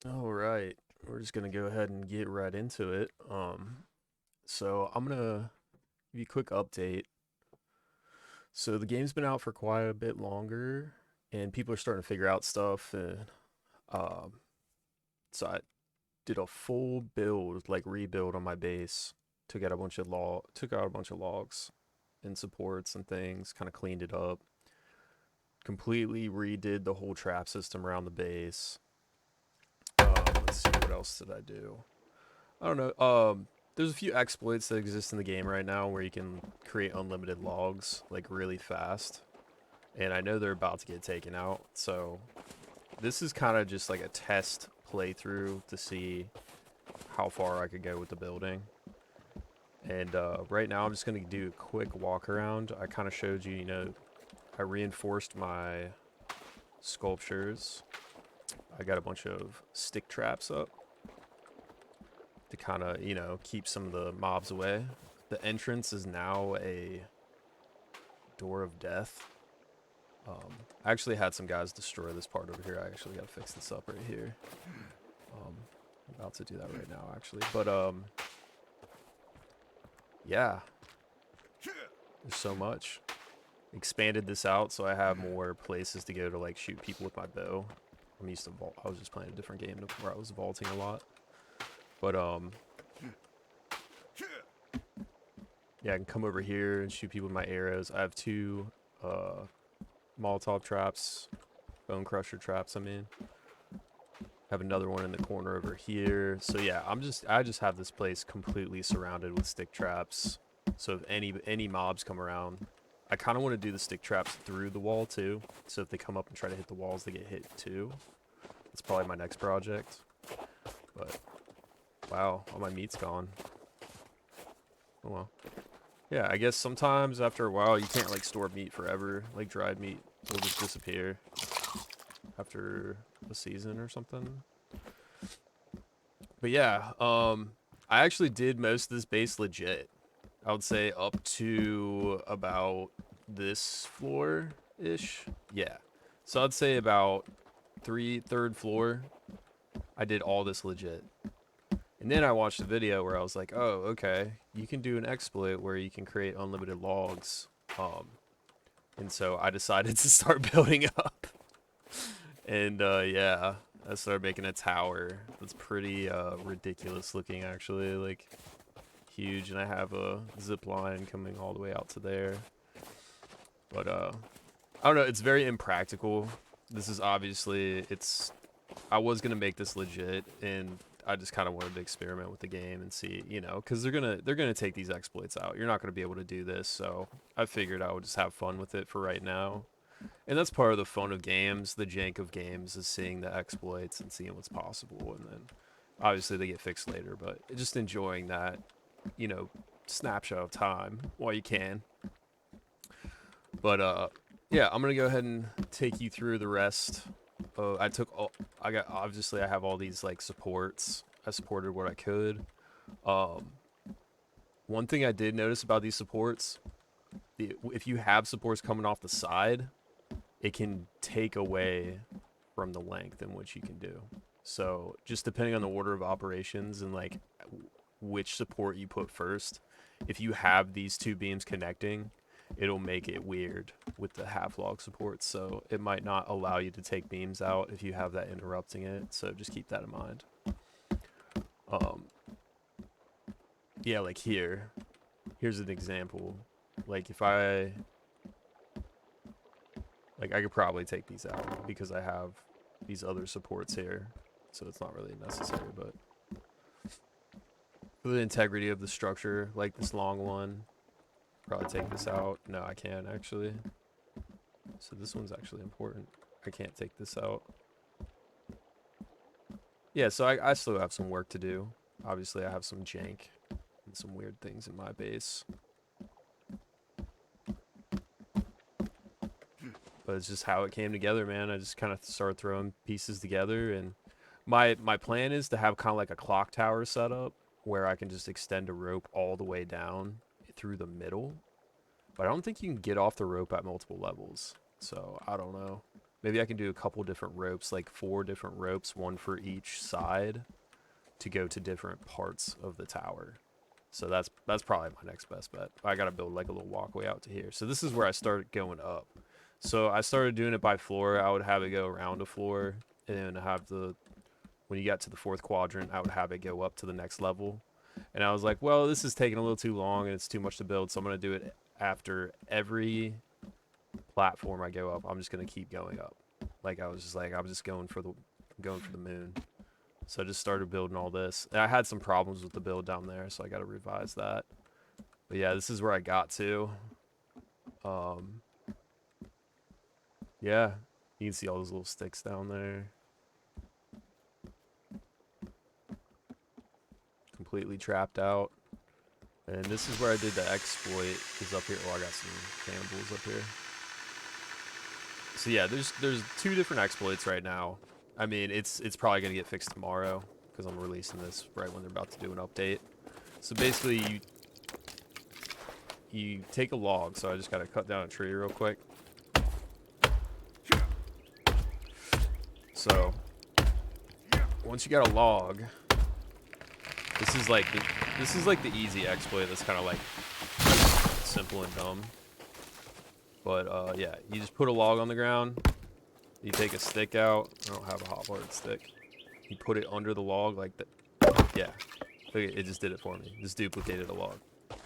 All right, we're just gonna go ahead and get right into it. So I'm gonna give you a quick update. So the game's been out for quite a bit longer, and people are starting to figure out stuff. And um, so I did a full build, like rebuild on my base. Took out a bunch of logs and supports and things. Kind of cleaned it up. Completely redid the whole trap system around the base. Let's see, what else did I do? I don't know. There's a few exploits that exist in the game right now where you can create unlimited logs like really fast, and I know they're about to get taken out. So this is kind of just like a test playthrough to see how far I could go with the building. And right now I'm just gonna do a quick walk around. I kind of showed you, I reinforced my sculptures. I got a bunch of stick traps up to kind of, keep some of the mobs away. The entrance is now a door of death. I actually had some guys destroy this part over here. I actually got to fix this up right here. I'm about to do that right now, actually. But yeah, there's so much. Expanded this out so I have more places to go to like shoot people with my bow. I'm used to vault. I was just playing a different game where I was vaulting a lot. But yeah, I can come over here and shoot people with my arrows. I have two uh, Molotov traps, bone crusher traps. I mean, have another one in the corner over here. So yeah, I just have this place completely surrounded with stick traps. So if any mobs come around, I kind of want to do the stick traps through the wall too. So if they come up and try to hit the walls, they get hit too. That's probably my next project. But wow, all my meat's gone. Oh well. Yeah, I guess sometimes after a while you can't like store meat forever. Like dried meat will just disappear after a season or something. But yeah, I actually did most of this base legit. I would say up to about this floor ish. Yeah. So I'd say about third floor. I did all this legit. And then I watched a video where I was like, oh, okay, you can do an exploit where you can create unlimited logs. Um, and so I decided to start building up. And yeah, I started making a tower that's pretty ridiculous looking actually, like huge. And I have a zip line coming all the way out to there. But I don't know, it's very impractical. This is obviously it's I was gonna make this legit, and I just kind of wanted to experiment with the game and see, because they're gonna take these exploits out. You're not gonna be able to do this, so I figured I would just have fun with it for right now. And that's part of the fun of games, the jank of games, is seeing the exploits and seeing what's possible, and then obviously they get fixed later. But just enjoying that, you know, snapshot of time while you can. But yeah, I'm gonna go ahead and take you through the rest. I took all. I got obviously I have all these like supports. I supported what I could. Um, One thing I did notice about these supports, if you have supports coming off the side, it can take away from the length in which you can do. So just depending on the order of operations and like which support you put first, if you have these two beams connecting, it'll make it weird with the half log support. So it might not allow you to take beams out if you have that interrupting it. So just keep that in mind. Um, yeah, like here's an example. Like if I like I could probably take these out because I have these other supports here. So it's not really necessary, but for the integrity of the structure, like this long one, probably take this out. No, I can't actually. So this one's actually important. I can't take this out. Yeah, so I still have some work to do. Obviously, I have some jank and some weird things in my base. But it's just how it came together, man. I just kind of started throwing pieces together, and my plan is to have kind of like a clock tower setup where I can just extend a rope all the way down through the middle. But I don't think you can get off the rope at multiple levels. So I don't know. maybe I can do a couple different ropes, like 4 different ropes, one for each side, to go to different parts of the tower. So that's probably my next best bet. I gotta build like a little walkway out to here. So this is where I started going up. So I started doing it by floor. I would have it go around a floor, and then have the, when you got to the 4th quadrant, I would have it go up to the next level. And I was like, well, this is taking a little too long and it's too much to build, so I'm gonna do it after every platform I go up. I'm just gonna keep going up. Like I was just like, I'm just going for the moon. So I just started building all this. And I had some problems with the build down there, so I got to revise that. But yeah, this is where I got to. Yeah, you can see all those little sticks down there. Completely trapped out. And this is where I did the exploit. Is up here. Oh, I got some cannibals up here. So yeah, there's 2 different exploits right now. I mean, it's probably gonna get fixed tomorrow because I'm releasing this right when they're about to do an update. So basically, you take a log. So I just gotta cut down a tree real quick. So once you got a log, this is like the easy exploit. That's kind of like simple and dumb. But yeah, you just put a log on the ground. You take a stick out. I don't have a hot-wired stick. You put it under the log like that. Yeah. Look, it just did it for me. Just duplicated a log.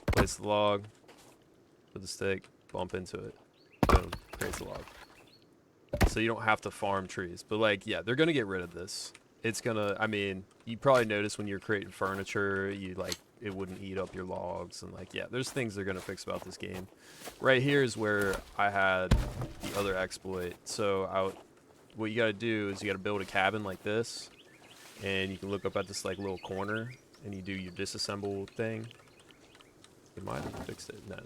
Place the log. Put the stick. Bump into it. Boom. Creates a log. So you don't have to farm trees. But like, yeah, they're going to get rid of this. It's going to, I mean, you probably noticed when you're creating furniture, you like, it wouldn't eat up your logs. And like, yeah, there's things they're going to fix about this game. Right here is where I had the other exploit. So what you got to do is you got to build a cabin like this. And you can look up at this like little corner and you do your disassemble thing. It might have fixed it. No.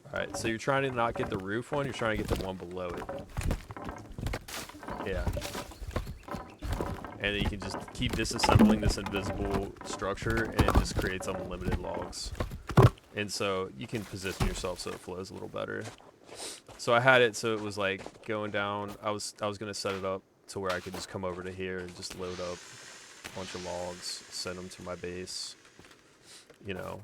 Alright, so you're trying to not get the roof one, you're trying to get the one below it. Yeah. And then you can just keep disassembling this invisible structure and it just creates unlimited logs. And so you can position yourself so it flows a little better. So I had it so it was like going down. I was gonna set it up to where I could just come over to here and just load up a bunch of logs, send them to my base. You know,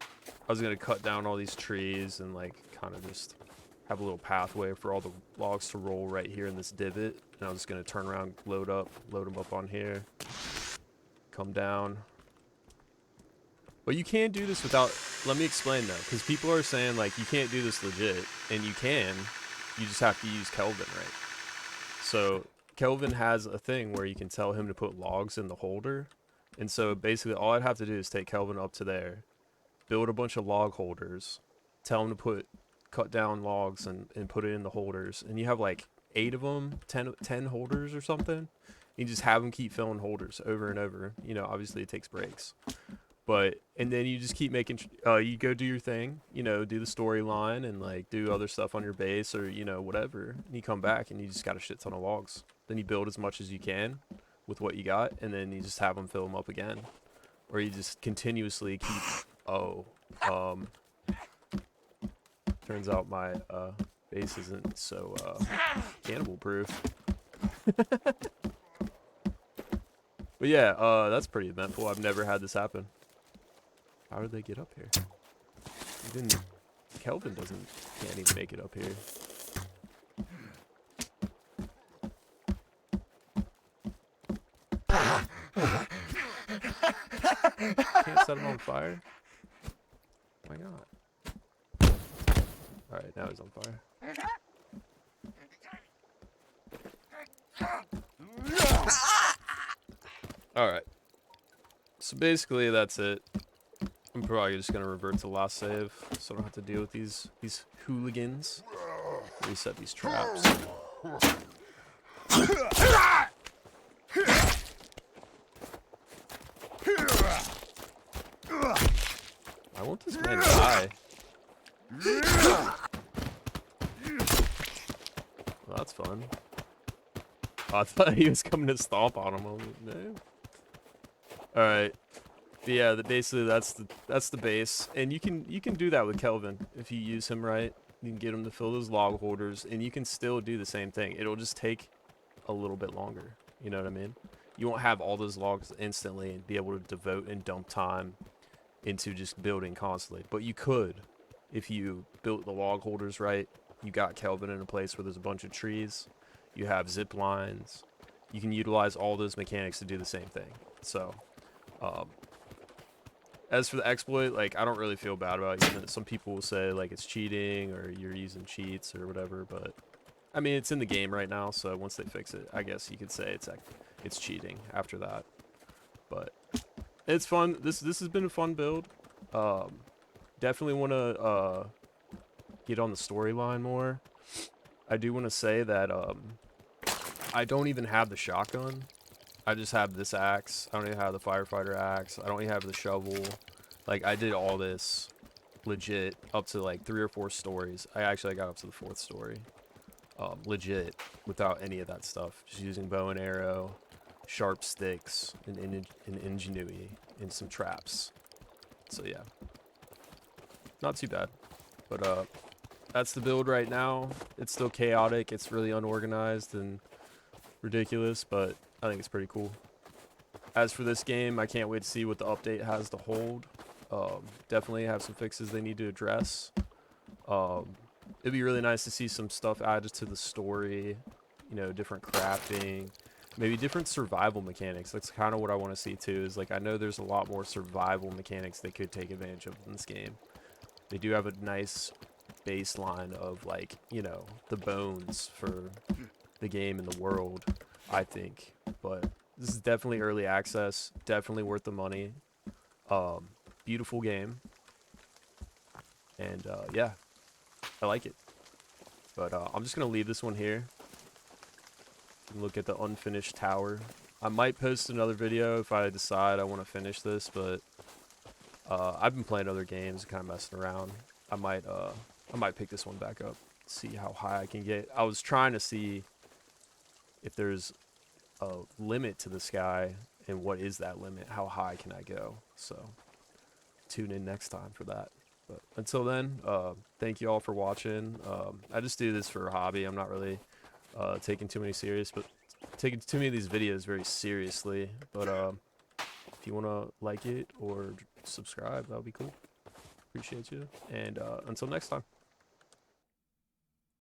I was gonna cut down all these trees and like kind of just have a little pathway for all the logs to roll right here in this divot. And I was just gonna turn around, load them up on here, come down. But you can't do this without, let me explain though, because people are saying like you can't do this legit, and you can, you just have to use Kelvin, right? So Kelvin has a thing where you can tell him to put logs in the holder, and so basically all I'd have to do is take Kelvin up to there, build a bunch of log holders, tell him to cut down logs and put it in the holders, and you have like 8 of them, 10 holders or something. You just have them keep filling holders over and over. You know, obviously it takes breaks. But, and then you just keep making, you go do your thing, you know, do the storyline and like do other stuff on your base or, you know, whatever. And you come back and you just got a shit ton of logs. Then you build as much as you can with what you got, and then you just have them fill them up again. Or you just continuously keep, turns out my base isn't so cannibal proof. But yeah, that's pretty eventful. I've never had this happen. How did they get up here? Even Kelvin can't even make it up here. Can't set him on fire? Why not? Alright, now he's on fire. Alright. So basically that's it. I'm probably just gonna revert to last save so I don't have to deal with these hooligans. Reset these traps. I want this man to die. Well, that's fun. Oh, I thought he was coming to stomp on him. I was like, no. Alright. Yeah, basically that's the base. And you can do that with Kelvin if you use him right. You can get them to fill those log holders, and you can still do the same thing. It'll just take a little bit longer. You know what I mean? You won't have all those logs instantly and be able to devote and dump time into just building constantly. But you could if you built the log holders right. You got Kelvin in a place where there's a bunch of trees. You have zip lines. You can utilize all those mechanics to do the same thing. So, as for the exploit, like, I don't really feel bad about using it. Some people will say, like, it's cheating or you're using cheats or whatever, but I mean, it's in the game right now, so once they fix it, I guess you could say it's cheating after that. But it's fun. This has been a fun build. Definitely want to get on the storyline more. I do want to say that I don't even have the shotgun. I just have this axe. I don't even have the firefighter axe. I don't even have the shovel. Like, I did all this legit up to like 3 or 4 stories. I actually got up to the 4th story. Legit without any of that stuff. Just using bow and arrow, sharp sticks, and ingenuity, and some traps. So yeah, not too bad. But that's the build right now. It's still chaotic. It's really unorganized and ridiculous, but I think it's pretty cool. As for this game, I can't wait to see what the update has to hold. Definitely have some fixes they need to address. It'd be really nice to see some stuff added to the story, you know, different crafting, maybe different survival mechanics. That's kind of what I want to see too, is like, I know there's a lot more survival mechanics they could take advantage of in this game. They do have a nice baseline of, like, you know, the bones for the game and the world, I think. But this is definitely early access, definitely worth the money. Beautiful game. And yeah, I like it. But I'm just going to leave this one here and look at the unfinished tower. I might post another video if I decide I want to finish this, but I've been playing other games, kind of messing around. I might pick this one back up, see how high I can get. I was trying to see if there's a limit to the sky, and what is that limit? How high can I go? So tune in next time for that. But until then, thank you all for watching. I just do this for a hobby. I'm not really taking too many of these videos very seriously. But if you want to like it or subscribe, that would be cool. Appreciate you. And until next time.